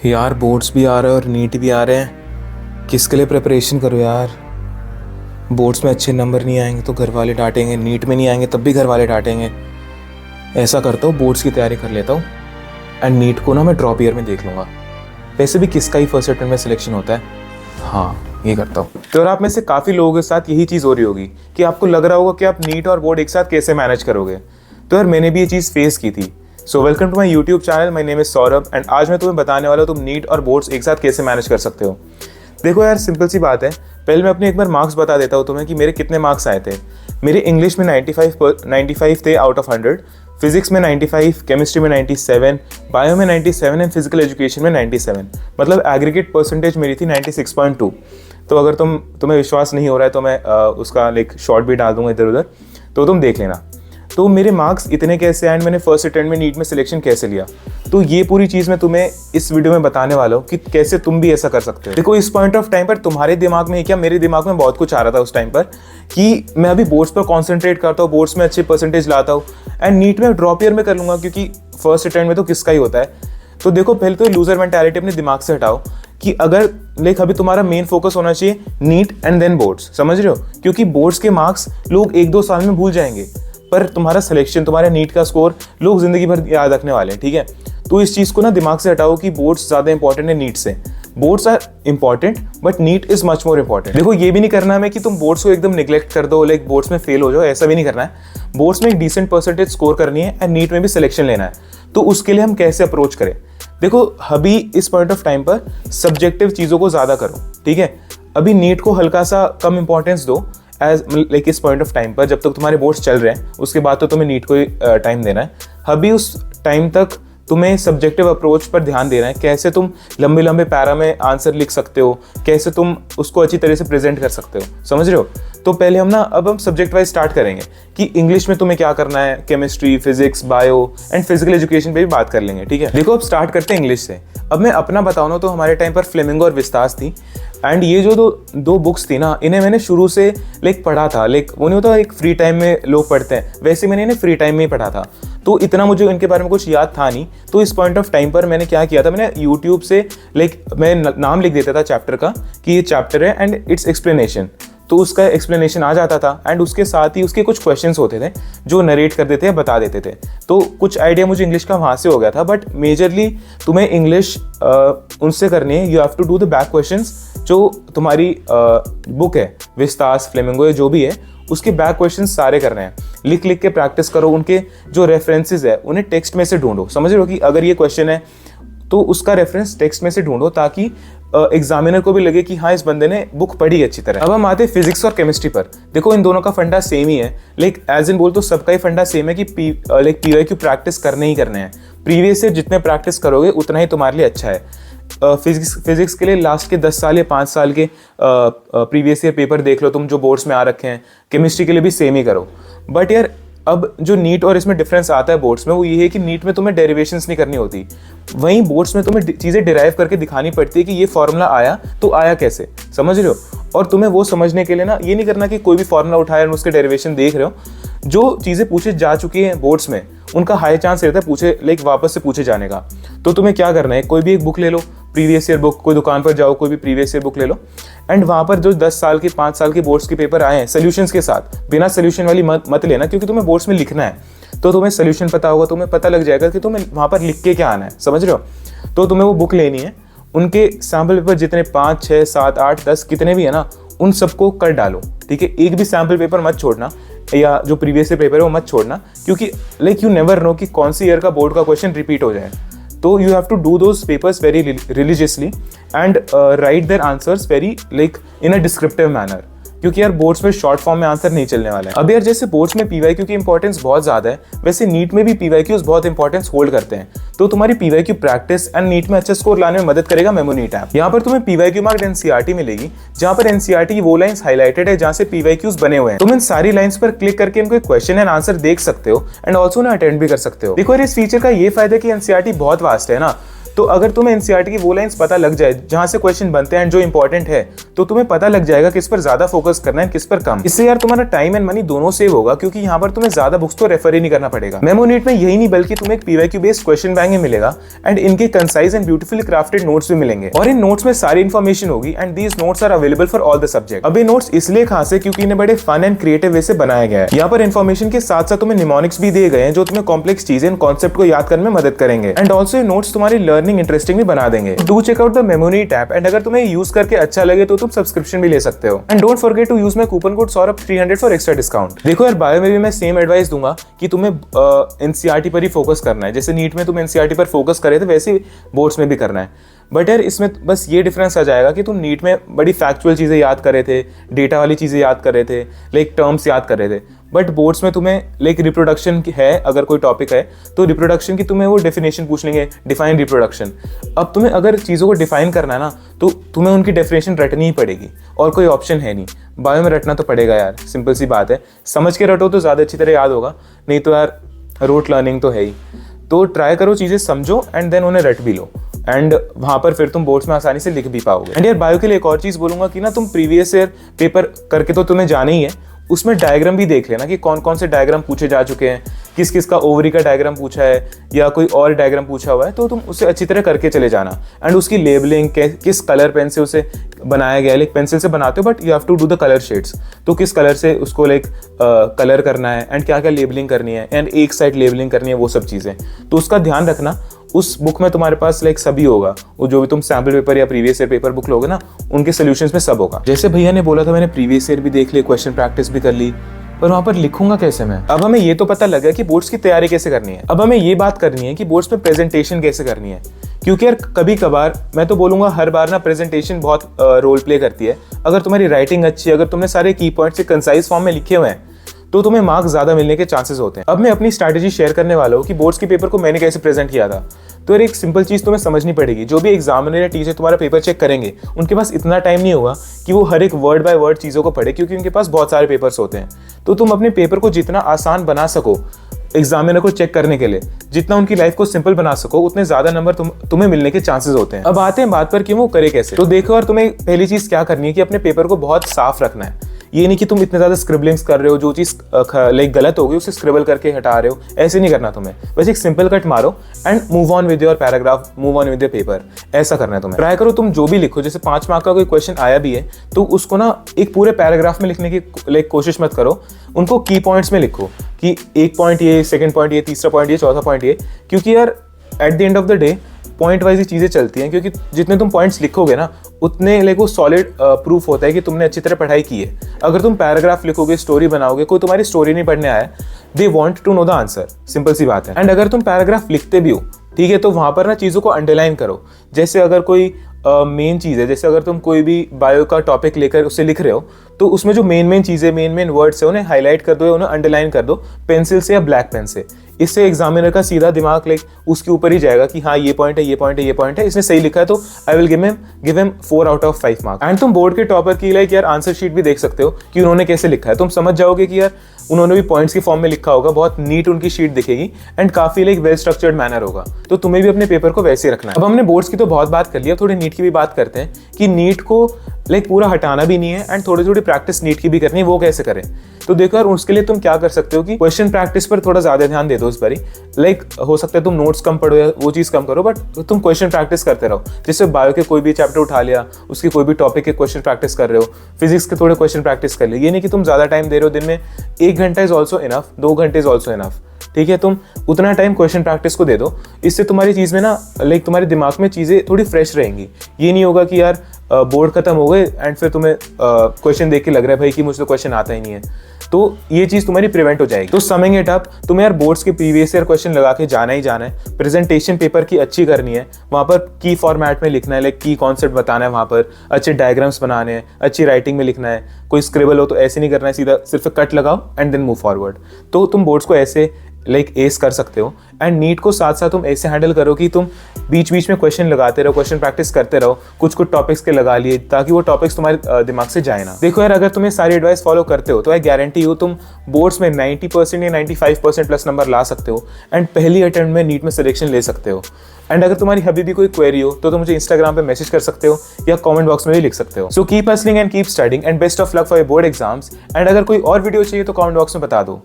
यार बोर्ड्स भी आ रहे हैं और नीट भी आ रहे हैं। किसके लिए प्रिपरेशन करो यार। बोर्ड्स में अच्छे नंबर नहीं आएंगे तो घर वाले डांटेंगे, नीट में नहीं आएंगे तब भी घर वाले डांटेंगे। ऐसा करता हूँ, बोर्ड्स की तैयारी कर लेता हूँ एंड नीट को ना मैं ड्रॉप ईयर में देख लूँगा। वैसे भी किसका ही फर्स्ट अटेम्प्ट में सिलेक्शन होता है। हाँ, ये करता हूँ। तो और आप में से काफ़ी लोगों के साथ यही चीज़ हो रही होगी कि आपको लग रहा होगा कि आप नीट और बोर्ड एक साथ कैसे मैनेज करोगे। तो यार मैंने भी ये चीज़ फेस की थी। So welcome to my YouTube channel, my name is Saurabh and आज मैं तुम्हें बताने वाला हूँ तुम नीट और बोर्ड्स एक साथ कैसे मैनेज कर सकते हो। देखो यार, सिंपल सी बात है। पहले मैं अपने एक बार मार्क्स बता देता हूँ तुम्हें कि मेरे कितने मार्क्स आए थे। मेरे इंग्लिश में 95 थे आउट ऑफ 100, फिजिक्स में 95, केमिस्ट्री में 97, बायो में 97 एंड फिजिकल एजुकेशन में 97। मतलब एग्रीगेट परसेंटेज मेरी थी 96.2। तो अगर तुम्हें विश्वास नहीं हो रहा है तो मैं उसका शॉर्ट भी डाल दूंगा इधर उधर, तो तुम देख लेना। तो मेरे मार्क्स इतने कैसे आए, मैंने फर्स्ट अटेम्प्ट में नीट में सिलेक्शन कैसे लिया, तो ये पूरी चीज़ मैं तुम्हें इस वीडियो में बताने वाला हूँ कि कैसे तुम भी ऐसा कर सकते हो। देखो, इस पॉइंट ऑफ टाइम पर तुम्हारे दिमाग में क्या, मेरे दिमाग में बहुत कुछ आ रहा था उस टाइम पर कि मैं अभी बोर्ड्स पर कॉन्सेंट्रेट करता हूँ, बोर्ड्स में अच्छे परसेंटेज लाता हूँ एंड नीट में ड्रॉप ईयर में कर लूँगा, क्योंकि फर्स्ट अटेम्प्ट में तो किसका ही होता है। तो देखो, पहले तो लूजर मेंटालिटी अपने दिमाग से हटाओ कि अगर अभी तुम्हारा मेन फोकस होना चाहिए नीट एंड देन बोर्ड्स, समझ रहे हो। क्योंकि बोर्ड्स के मार्क्स लोग 1-2 साल में भूल जाएंगे, पर तुम्हारा सिलेक्शन, तुम्हारे नीट का स्कोर लोग जिंदगी भर याद रखने वाले हैं, ठीक है। तो इस चीज़ को ना दिमाग से हटाओ कि बोर्ड्स ज़्यादा इंपॉर्टेंट है नीट से। Boards are important but NEET is much more important. देखो, ये भी नहीं करना है कि तुम बोर्ड्स को एकदम निगलेक्ट कर दो, बोर्ड्स में फेल हो जाओ, ऐसा भी नहीं करना है। बोर्ड्स में एक डिसेंट परसेंटेज स्कोर करनी है एंड नीट में भी सिलेक्शन लेना है। तो उसके लिए हम कैसे अप्रोच करें। देखो, अभी इस पॉइंट ऑफ टाइम पर सब्जेक्टिव चीज़ों को ज़्यादा करो, ठीक है। अभी नीट को हल्का सा कम इंपॉर्टेंस दो इस पॉइंट ऑफ टाइम पर, जब तक तुम्हारे बोर्ड्स चल रहे हैं। उसके बाद तो तुम्हें नीट को ही टाइम देना है। अभी उस टाइम तक तुम्हें सब्जेक्टिव अप्रोच पर ध्यान देना है। कैसे तुम लंबे लंबे पैरा में आंसर लिख सकते हो, कैसे तुम उसको अच्छी तरह से प्रेजेंट कर सकते हो, समझ रहे हो। तो पहले हम सब्जेक्ट वाइज स्टार्ट करेंगे कि इंग्लिश में तुम्हें क्या करना है, chemistry, physics, bio and physical education पे भी बात कर लेंगे, ठीक है। देखो, अब स्टार्ट करते हैं इंग्लिश से। अब मैं अपना बताऊँ ना, तो हमारे टाइम पर फ्लेमिंगो और विस्तास थी एंड ये जो दो बुक्स थी ना, इन्हें मैंने शुरू से पढ़ा था। वो नहीं होता एक फ्री टाइम में लोग पढ़ते हैं, वैसे मैंने इन्हें फ्री टाइम में ही पढ़ा था। तो इतना मुझे इनके बारे में कुछ याद था नहीं। तो इस पॉइंट ऑफ टाइम पर मैंने क्या किया था, मैंने यूट्यूब से मैं नाम लिख देता था चैप्टर का कि ये चैप्टर है एंड इट्स एक्सप्लेनेशन। तो उसका एक्सप्लेनेशन आ जाता था एंड उसके साथ ही उसके कुछ क्वेश्चंस होते थे जो नरेट कर देते हैं, बता देते थे। तो कुछ आइडिया मुझे इंग्लिश का वहाँ से हो गया था। बट मेजरली तुम्हें इंग्लिश उनसे करनी है। You have to do the back questions. जो तुम्हारी बुक है, विस्तास, फ्लेमिंगो, जो भी है, उसके बैक क्वेश्चन सारे करने हैं। लिख लिख के प्रैक्टिस करो। उनके जो रेफरेंसेस है उन्हें टेक्स्ट में से ढूंढो, समझ रहे हो कि अगर ये क्वेश्चन है तो उसका रेफरेंस टेक्स्ट में से ढूंढो, ताकि एग्जामिनर को भी लगे कि हाँ, इस बंदे ने बुक पढ़ी अच्छी तरह। अब हम आते हैं फिजिक्स और केमिस्ट्री पर। देखो, इन दोनों का फंडा सेम ही है। एज इन बोल तो सबका ही फंडा सेम है कि पीवाईक्यू प्रैक्टिस करने ही करने हैं। प्रीवियस से जितने प्रैक्टिस करोगे उतना ही तुम्हारे लिए अच्छा है। फिजिक्स के लिए लास्ट के 10 साल या 5 साल के प्रीवियस ईयर पेपर देख लो तुम, जो बोर्ड्स में आ रखे हैं। केमिस्ट्री के लिए भी सेम ही करो। बट यार, अब जो नीट और इसमें डिफरेंस आता है बोर्ड्स में, वो ये है कि नीट में तुम्हें डेरिवेशंस नहीं करनी होती, वहीं बोर्ड्स में तुम्हें चीज़ें डिराइव करके दिखानी पड़ती है कि ये फॉर्मूला आया तो आया कैसे, समझ रहे हो। और तुम्हें वो समझने के लिए ना, ये नहीं करना कि कोई भी फॉर्मूला उठाया और उसके डेरिवेशन देख रहे हो। जो चीज़ें पूछे जा चुकी हैं बोर्ड्स में, उनका हाई चांस रहता है वापस से पूछे जाने का। तो तुम्हें क्या करना है, कोई भी एक बुक ले लो, प्रीवियस ईयर बुक, कोई दुकान पर जाओ, कोई भी प्रीवियस ईयर बुक ले लो एंड वहाँ पर जो 10 साल के, 5 साल के बोर्ड्स के पेपर आए हैं सोल्यूशंस के साथ, बिना सोल्यूशन वाली मत लेना, क्योंकि तुम्हें बोर्ड्स में लिखना है। तो तुम्हें सोल्यूशन पता होगा, तुम्हें पता लग जाएगा कि तुम्हें वहाँ पर लिख के क्या आना है, समझ रहे हो। तो तुम्हें वो बुक लेनी है, उनके सैम्पल पेपर जितने 5, 6, 7, 8, 10 कितने भी है ना, उन सबको कर डालो, ठीक है। एक भी सैम्पल पेपर मत छोड़ना, या जो प्रीवियस ईयर पेपर है वो मत छोड़ना, क्योंकि यू नेवर नो कि कौन सी ईयर का बोर्ड का क्वेश्चन रिपीट हो जाए। तो you have to do those papers very religiously and write their answers very in a descriptive manner, क्योंकि यार बोर्ड्स में शॉर्ट फॉर्म में आंसर नहीं चलने वाला है। अब यार, जैसे बोर्ड्स में पीवाईक्यू की इंपॉर्टेंस बहुत ज्यादा है, वैसे नीट में भी पीवाईक्यूज बहुत इंपॉर्टेंस होल्ड करते हैं। तो तुम्हारी पीवाईक्यू प्रैक्टिस एंड नीट में अच्छा स्कोर लाने में मदद करेगा मेमो नीट ऐप। यहाँ पर तुम्हें पीवाईक्यू मार्क एनसीईआरटी मिलेगी, जहाँ पर एनसीईआरटी की वो लाइंस हाईलाइटेड है जहाँ से पीवाईक्यूज बने हुए हैं। तुम इन सारी लाइंस पर क्लिक करके इनको क्वेश्चन एंड आंसर देख सकते हो एंड ऑल्सो ना अटेंड भी कर सकते हो। देखो यार, इस फीचर का ये फायदा है कि एनसीईआरटी बहुत वास्ट है ना, तो अगर तुम्हें एनसीईआरटी की वो लाइंस पता लग जाए जहां से क्वेश्चन बनते हैं एंड जो इंपॉर्टेंट है, तो तुम्हें पता लग जाएगा किस पर ज्यादा फोकस करना है, किस पर कम। इससे यार तुम्हारा टाइम एंड मनी दोनों सेव होगा, क्योंकि यहाँ पर तुम्हें ज्यादा बुक्स तो रेफर ही नहीं करना पड़ेगा। मेमो नीट में यही नहीं बल्कि तुम्हें एक पीवाईक्यू बेस्ड क्वेश्चन बैंक मिलेगा एंड इनके concise and beautifully crafted notes भी मिलेंगे, और इन नोट्स में सारी इन्फॉर्मेशन होगी and these notes are available for all the subject. अब ये नोट्स इसलिए खास है क्योंकि इन्हें बड़े फन एंड क्रिएटिव वे से बनाया गया है। यहाँ पर इन्फॉर्मेशन के साथ साथ तुम्हें निमोनिक्स भी दिए गए हैं जो तुम्हें कॉम्प्लेक्स चीजें कॉन्सेप्ट को याद करने में मदद करेंगे, एंड ऑल्सो ये नोट्स तुम्हारी लर्निंग इंटरेस्टिंग भी बना देंगे। Do check out the memo NEET app, and अगर तुम्हें यूज करके अच्छा लगे तो तुम सब्सक्रिप्शन भी ले सकते हो। And don't forget to use my coupon code Saurabh 300 for extra discount. देखो यार, बायो में भी मैं सेम एडवाइस दूंगा कि तुम्हें एनसीईआरटी पर ही फोकस करना है। जैसे नीट में तुम एनसीईआरटी पर फोकस करे थे वैसे ही बोर्ड्स में भी करना है। बट यार इसमें बस ये डिफरेंस आ जाएगा कि तुम नीट में बड़ी फैक्चुअल चीज़ें याद कर रहे थे, डेटा वाली चीज़ें याद कर रहे थे, लाइक टर्म्स याद कर रहे थे। बट बोर्ड्स में तुम्हें लाइक रिप्रोडक्शन है, अगर कोई टॉपिक है तो रिप्रोडक्शन की तुम्हें वो डेफिनेशन पूछ लेंगे, डिफाइन रिप्रोडक्शन। अब तुम्हें अगर चीज़ों को डिफाइन करना है ना तो तुम्हें उनकी डेफिनेशन रटनी ही पड़ेगी, और कोई ऑप्शन है नहीं। बायो में रटना तो पड़ेगा यार, सिंपल सी बात है। समझ के रटो तो ज़्यादा अच्छी तरह याद होगा, नहीं तो यार रोट लर्निंग तो है ही। तो ट्राई करो, चीज़ें समझो एंड देन उन्हें रट भी लो, एंड वहां पर फिर तुम बोर्ड्स में आसानी से लिख भी पाओगे। एंड यार बायो के लिए एक और चीज बोलूंगा कि ना तुम प्रीवियस ईयर पेपर करके तो तुम्हें जाना ही है, उसमें डायग्राम भी देख लेना कि कौन कौन से डायग्राम पूछे जा चुके हैं, किस किस का ओवरी का डायग्राम पूछा है या कोई और डायग्राम पूछा हुआ है, तो तुम उसे अच्छी तरह करके चले जाना। एंड उसकी लेबलिंग किस कलर पेन से उसे बनाया गया है, लाइक पेंसिल से बनाते हो but you have to do the colour shades, तो किस कलर से उसको लाइक कलर करना है एंड क्या क्या लेबलिंग करनी है एंड एक साइड लेबलिंग करनी है, वो सब चीज़ें तो उसका ध्यान रखना। उस बुक में तुम्हारे पास लाइक सभी होगा, वो जो भी तुम सैम्पल पेपर या प्रीवियस ईयर पेपर बुक लोगे ना, उनके सोल्यूशंस में सब होगा। जैसे भैया ने बोला था, मैंने प्रीवियस ईयर भी देख ली, क्वेश्चन प्रैक्टिस भी कर ली, पर वहां पर लिखूंगा कैसे मैं? अब हमें ये तो पता लगा कि बोर्ड्स की तैयारी कैसे करनी है, अब हमें ये बात करनी है कि बोर्ड्स में प्रेजेंटेशन कैसे करनी है। क्योंकि यार कभी कभार, मैं तो बोलूंगा हर बार ना, प्रेजेंटेशन बहुत रोल प्ले करती है। अगर तुम्हारी राइटिंग अच्छी है, अगर तुमने सारे की पॉइंट्स से कंसाइज फॉर्म में लिखे हुए हैं, तो तुम्हें मार्क्स ज्यादा मिलने के चांसेस होते हैं। अब मैं अपनी स्ट्रैटेजी शेयर करने वाला हूँ कि बोर्ड्स के पेपर को मैंने कैसे प्रेजेंट किया था। तो यार एक सिंपल चीज तुम्हें समझनी पड़ेगी, जो भी एग्जामिनर या टीचर तुम्हारा पेपर चेक करेंगे, उनके पास इतना टाइम नहीं होगा कि वो हर एक वर्ड बाय वर्ड चीजों को पढ़े, क्योंकि उनके पास बहुत सारे पेपर्स होते हैं। तो तुम अपने पेपर को जितना आसान बना सको एग्जामिनर को चेक करने के लिए, जितना उनकी लाइफ को सिंपल बना सको, उतने ज्यादा नंबर तुम्हें मिलने के चांसेस होते हैं। अब आते हैं बात पर कि वो करे कैसे। तो देखो यार, तुम्हें पहली चीज क्या करनी है कि अपने पेपर को बहुत साफ रखना है। ये नहीं कि तुम इतने ज्यादा स्क्रिबलिंग्स कर रहे हो, जो चीज लाइक गलत होगी उसे स्क्रिबल करके हटा रहे हो, ऐसे नहीं करना तुम्हें। बस एक सिंपल कट मारो and move on with your paragraph, move on with your paper, ऐसा करना है तुम्हें। ट्राई करो तुम जो भी लिखो, जैसे 5 मार्क का कोई क्वेश्चन आया भी है तो उसको ना एक पूरे पैराग्राफ में लिखने की लाइक कोशिश मत करो, उनको की पॉइंट्स में लिखो कि एक पॉइंट ये, सेकंड पॉइंट ये, तीसरा पॉइंट ये, चौथा पॉइंट ये। क्योंकि यार at the end of the day point wise ही चीज़ें चलती हैं, क्योंकि जितने तुम पॉइंट्स लिखोगे ना, उतने लाइक वो सॉलिड प्रूफ होता है कि तुमने अच्छी तरह पढ़ाई की है। अगर तुम पैराग्राफ लिखोगे, स्टोरी बनाओगे, कोई तुम्हारी स्टोरी नहीं पढ़ने आया, they want to know the answer, simple सी बात है। एंड अगर तुम पैराग्राफ लिखते भी हो, ठीक है, तो वहां पर ना चीज़ों को अंडरलाइन करो। जैसे अगर कोई मेन चीज़ है, जैसे अगर तुम कोई भी बायो का टॉपिक लेकर उससे लिख रहे हो, तो उसमें जो मेन चीज़ें, मेन वर्ड्स है, उन्हें हाईलाइट कर दो या उन्हें अंडरलाइन कर दो पेंसिल से या ब्लैक पेन से। इससे एग्जामिनर का सीधा दिमाग लाइक उसके ऊपर ही जाएगा कि हाँ ये पॉइंट है, ये पॉइंट है, ये पॉइंट है, इसने सही लिखा है, तो I will give him 4 out of 5 marks. And तुम बोर्ड के टॉपर की लाइक यार आंसर शीट भी देख सकते हो कि उन्होंने कैसे लिखा है। तुम समझ जाओगे कि यार उन्होंने भी पॉइंट्स की फॉर्म में लिखा होगा, बहुत नीट उनकी शीट दिखेगी एंड काफी लाइक वेल स्ट्रक्चर्ड मैनर होगा। तो तुम्हें भी अपने पेपर को वैसे रखना है। अब हमने बोर्ड्स की तो बहुत बात कर लिया, थोड़ी नीट की भी बात करते हैं कि नीट को लाइक पूरा हटाना भी नहीं है एंड थोड़ी थोड़ी प्रैक्टिस नीट की भी करनी है। वो कैसे करें? तो देखो यार, उसके लिए तुम क्या कर सकते हो कि क्वेश्चन प्रैक्टिस पर थोड़ा ज्यादा ध्यान दे दो इस बारी। लाइक हो सकता है तुम नोट्स कम पढ़ो या वो चीज कम करो, बट तुम क्वेश्चन प्रैक्टिस करते रहो। जैसे बायो के कोई भी चैप्टर उठा लिया, उसके कोई भी टॉपिक के क्वेश्चन प्रैक्टिस कर रहे हो, फिजिक्स के थोड़े क्वेश्चन प्रैक्टिस कर लिए। ये नहीं कि तुम ज्यादा टाइम दे रहे हो, दिन में 1 घंटा इज ऑल्सो इनफ, 2 घंटे इज ऑल्सो इनफ, ठीक है। तुम उतना टाइम क्वेश्चन प्रैक्टिस को दे दो, इससे तुम्हारी चीज में ना लाइक तुम्हारे दिमाग में चीजें थोड़ी फ्रेश रहेंगी। ये नहीं होगा कि यार बोर्ड खत्म हो गए एंड फिर तुम्हें क्वेश्चन देख के लग रहा है भाई कि मुझे तो क्वेश्चन आता ही नहीं है, तो ये चीज तुम्हारी प्रिवेंट हो जाएगी। तो समिंग इट अप, तुम्हें यार बोर्ड्स के प्रीवियस ईयर क्वेश्चन लगा के जाना ही जाना है। प्रेजेंटेशन पेपर की अच्छी करनी है, वहां पर की फॉर्मेट में लिखना है, लाइक की कॉन्सेप्ट बताना है, वहां पर अच्छे डायग्राम्स बनाने हैं, अच्छी राइटिंग में लिखना है। कोई स्क्रिबल हो तो ऐसे नहीं करना है, सीधा सिर्फ कट लगाओ एंड देन मूव फॉरवर्ड। तो तुम बोर्ड्स को ऐसे लाइक एस कर सकते हो। एंड नीट को साथ साथ तुम ऐसे हैंडल करो कि तुम बीच बीच में क्वेश्चन लगाते रहो, क्वेश्चन प्रैक्टिस करते रहो, कुछ कुछ टॉपिक्स के लगा लिए ताकि वो टॉपिक्स तुम्हारे दिमाग से जाए ना। देखो यार, अगर तुम ये सारी एडवाइस फॉलो करते हो तो आई गारंटी हो तुम बोर्ड्स में 90% या 95% प्लस नंबर ला सकते हो एंड पहली अटेम्प्ट में नीट में सिलेक्शन ले सकते हो। एंड अगर तुम्हारी अभी भी कोई क्वेरी हो तो तुम मुझे इंस्टाग्राम पे मैसेज कर सकते हो या कमेंट बॉक्स में भी लिख सकते हो। So keep hustling and keep studying and best of luck for your board exams. And अगर कोई और वीडियो चाहिए तो कमेंट बॉक्स में बता दो।